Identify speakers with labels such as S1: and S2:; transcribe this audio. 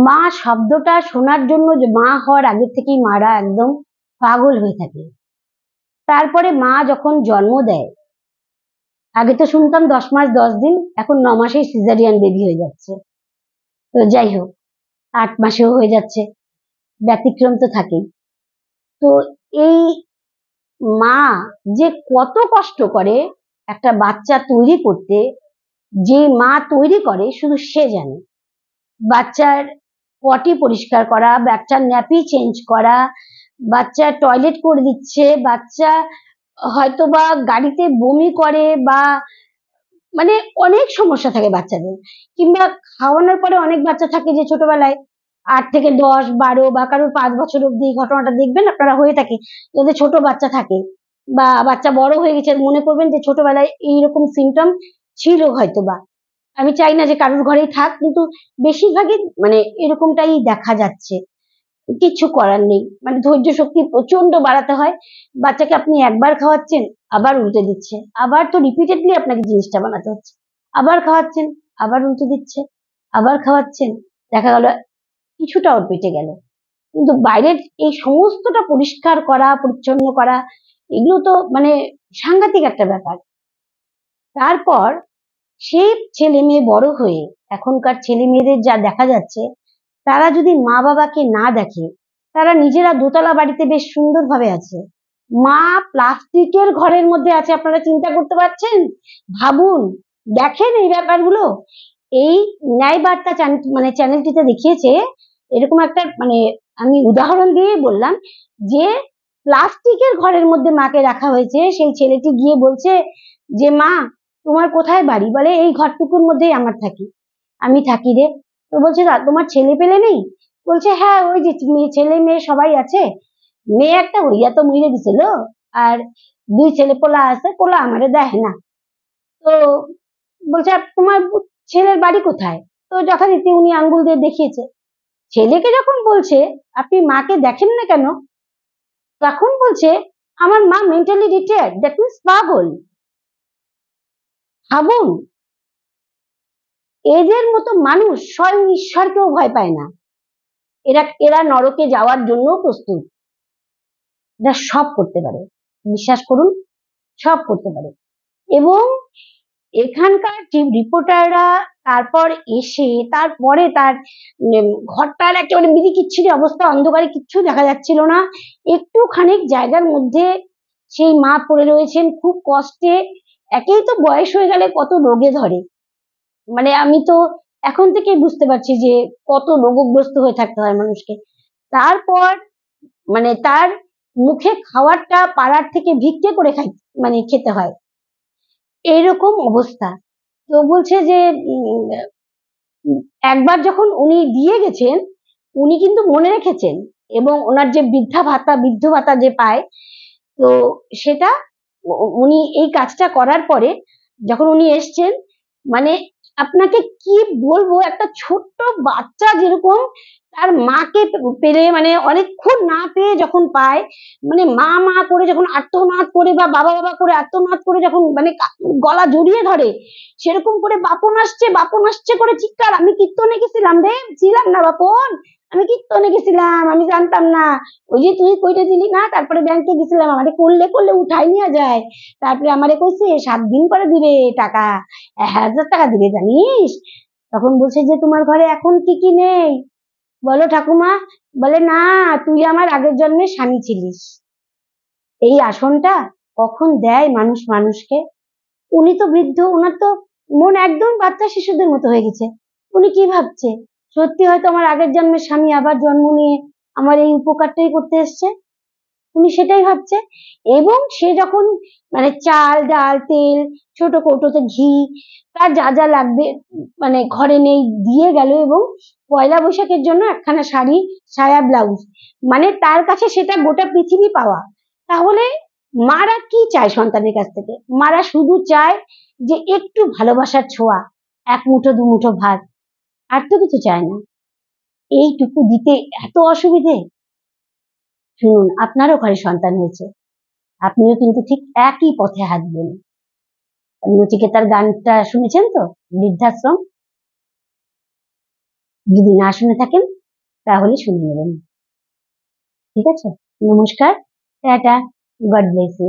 S1: মা শব্দটা শোনার জন্য, যে মা হওয়ার আগে থেকেই মারা একদম পাগল হয়ে থাকে। তারপরে মা যখন জন্ম দেয়, আগে তো শুনতাম 10 মাস 10 দিন, এখন 9 মাসেই সিজারিয়ান বেবি হয়ে যাচ্ছে। তো যাই হোক, 8 মাসেও হয়ে যাচ্ছে, ব্যতিক্রম তো থাকেই। তো এই মা যে কত কষ্ট করে একটা বাচ্চা তৈরি করতে, যে মা তৈরি করে শুধু সে জানে। বাচ্চার পটি পরিষ্কার করা, বাচ্চার ন্যাপি চেঞ্জ করা, বাচ্চা টয়লেট করে দিচ্ছে, বাচ্চা হয়তো বা গাড়িতে বমি করে, বা মানে অনেক সমস্যা থাকে বাচ্চাদের। কিংবা খাওয়ানোর পরে অনেক বাচ্চা থাকে যে ছোটবেলায় 8 থেকে 10, 12 বা কারোর 5 বছর অব্দি ঘটনাটা দেখবেন আপনারা হয়ে থাকে, যাদের ছোট বাচ্চা থাকে বা বাচ্চা বড় হয়ে গেছে, মনে করবেন যে ছোটবেলায় এইরকম সিমটম ছিল হয়তো বা। আমি চাই না যে কারোর ঘরেই থাক, কিন্তু বেশিরভাগই মানে এরকমটাই দেখা যাচ্ছে। কিছু করার নেই, মানে ধৈর্য শক্তি প্রচন্ড বাড়াতে হয়। বাচ্চাকে আপনি একবার খাওয়াচ্ছেন, আবার উল্টে দিচ্ছে, আবার তো রিপিটেডলি আপনাকে জিনিসটা বানাতে হচ্ছে, আবার খাওয়াচ্ছেন, আবার উল্টে দিচ্ছে, আবার খাওয়াচ্ছেন, দেখা গেল কিছুটা ওর পেটে গেল। কিন্তু বাইরের এই সমস্তটা পরিষ্কার করা, পরিচ্ছন্ন করা, এগুলো তো মানে সাংঘাতিক একটা ব্যাপার। তারপর সেই ছেলে মেয়ে বড় হয়ে, এখনকার ছেলে মেয়েদের যা দেখা যাচ্ছে, তারা যদি মা বাবাকে না দেখে, তারা নিজেরা দোতলা বাড়িতে বেশ সুন্দরভাবে আছে, মা প্লাস্টিকের ঘরের মধ্যে আছে। আপনারা চিন্তা করতে পারছেন? ভাবুন, দেখেন এই ব্যাপারগুলো। এই ন্যায় বার্তা মানে চ্যানেলটিতে দেখিয়েছে এরকম একটা, মানে আমি উদাহরণ দিয়ে বললাম যে প্লাস্টিকের ঘরের মধ্যে মাকে রাখা হয়েছে। সেই ছেলেটি গিয়ে বলছে যে মা তোমার কোথায় বাড়ি? বলে এই ঘরটুকুর মধ্যেই আমার থাকি, আমি থাকি রে। তো বলছে তোমার ছেলে পেলে নেই? বলছে হ্যাঁ, ওই যে ছেলে মেয়ে সবাই আছে, মেয়ে একটা হইয়া তো মরে দিছিল, আর 2 ছেলে পোলা আছে, পোলা আমারে দেয় না। তো বলছে তোমার ছেলের বাড়ি কোথায়? তো যথারীতি উনি আঙ্গুল দিয়ে দেখিয়েছে। ছেলেকে যখন বলছে আপনি মাকে দেখেন না কেন, তখন বলছে আমার মা মেন্টালি রিটায়ার্ড, দ্যাট মিন্স পাগল। ভাবুন, এদের মতো মানুষ স্বয়ং ঈশ্বরকেও ভয় পায় না। এরা নরকে যাওয়ার জন্য প্রস্তুত। এরা সব করতে পারে, বিশ্বাস করুন, সব করতে পারে। এবং এখানকার রিপোর্টাররা তারপর এসে, তারপরে তার ঘরটার একেবারে বিদিকিচ্ছিরি অবস্থা, অন্ধকারে কিচ্ছু দেখা যাচ্ছিল না, একটুখানি জায়গার মধ্যে সেই মা পড়ে রয়েছেন খুব কষ্টে। একেই তো বয়স হয়ে গেলে কত রোগে ধরে, মানে আমি তো এখন থেকে বুঝতে পারছি যে কত রোগগ্রস্ত হয়ে থাকতে হয় মানুষকে। তারপর মানে তার মুখে খাওয়ারটা পাড়ার থেকে ভিক্ষে করে মানে খেতে হয়, এইরকম অবস্থা। তো বলছে যে একবার যখন উনি দিয়ে গেছেন, উনি কিন্তু মনে রেখেছেন, এবং ওনার যে বৃদ্ধ ভাতা যে পায়, তো সেটা উনি এই কাজটা করার পরে যখন উনি এসছেন, মানে আপনাকে কি বলবো, একটা ছোট্ট বাচ্চা যেরকম তার মাকে পেলে, মানে অনেকক্ষণ না পেয়ে যখন পায়, মানে মা মা করে যখন আর্তনাদ করে বা বাবা বাবা করে আর্তনাদ করে যখন মানে গলা জড়িয়ে ধরে, সেরকম করে বাপন আসছে করে চিৎকার। আমি কীর্তনে গেছিলাম রে, ছিলাম না বাপন, আমি কীর্তনে গেছিলাম, আমি জানতাম না। ওই যে তুই কইটা দিলি না, তারপরে ব্যাংকে গেছিলাম, আমারে করলে করলে উঠাই নিয়ে যায়, তারপরে আমারে কইছে 7 দিন পরে দিবে টাকা, 1000 টাকা দিবে জানিস। তখন বলছে যে তোমার ঘরে এখন কি কি নেই বলো ঠাকুমা? বলে না, তুই আমার আগের জন্মের স্বামী ছিলিস। এই আসনটা কখন দেয় মানুষ মানুষকে? উনি তো বৃদ্ধ, ওনার তো মন একদম বাচ্চা শিশুদের মতো হয়ে গেছে। উনি কি ভাবছে, সত্যি হয়তো আমার আগের জন্মের স্বামী আবার জন্ম নিয়ে আমার এই উপকারটাই করতে এসছে, উনি সেটাই ভাবছে। এবং সে যখন মানে চাল ডাল তেল, ছোট কৌটোতে ঘি, তার যা যা লাগবে মানে ঘরে নেই দিয়ে গেল, এবং পয়লা বৈশাখের জন্য একখানা শাড়ি, সায়া, ব্লাউজ, মানে তার কাছে সেটা গোটা পৃথিবী পাওয়া। তাহলে মারা কি চায় সন্তানের কাছ থেকে? মারা শুধু চায় যে একটু ভালোবাসার ছোঁয়া, 1 মুঠো 2 মুঠো ভাত, আর তো কিছু চায় না। এইটুকু দিতে এত অসুবিধে? শুনুন, আপনারও ঘরে সন্তান হয়েছে, আপনিও কিন্তু ঠিক একই পথে হাঁটবেন। নচিকেতার গানটা শুনেছেন তো, বৃদ্ধাশ্রম? যদি না শুনে থাকেন তাহলে শুনে নেবেন। ঠিক আছে, নমস্কার, টাটা, গড ব্লেস ইউ।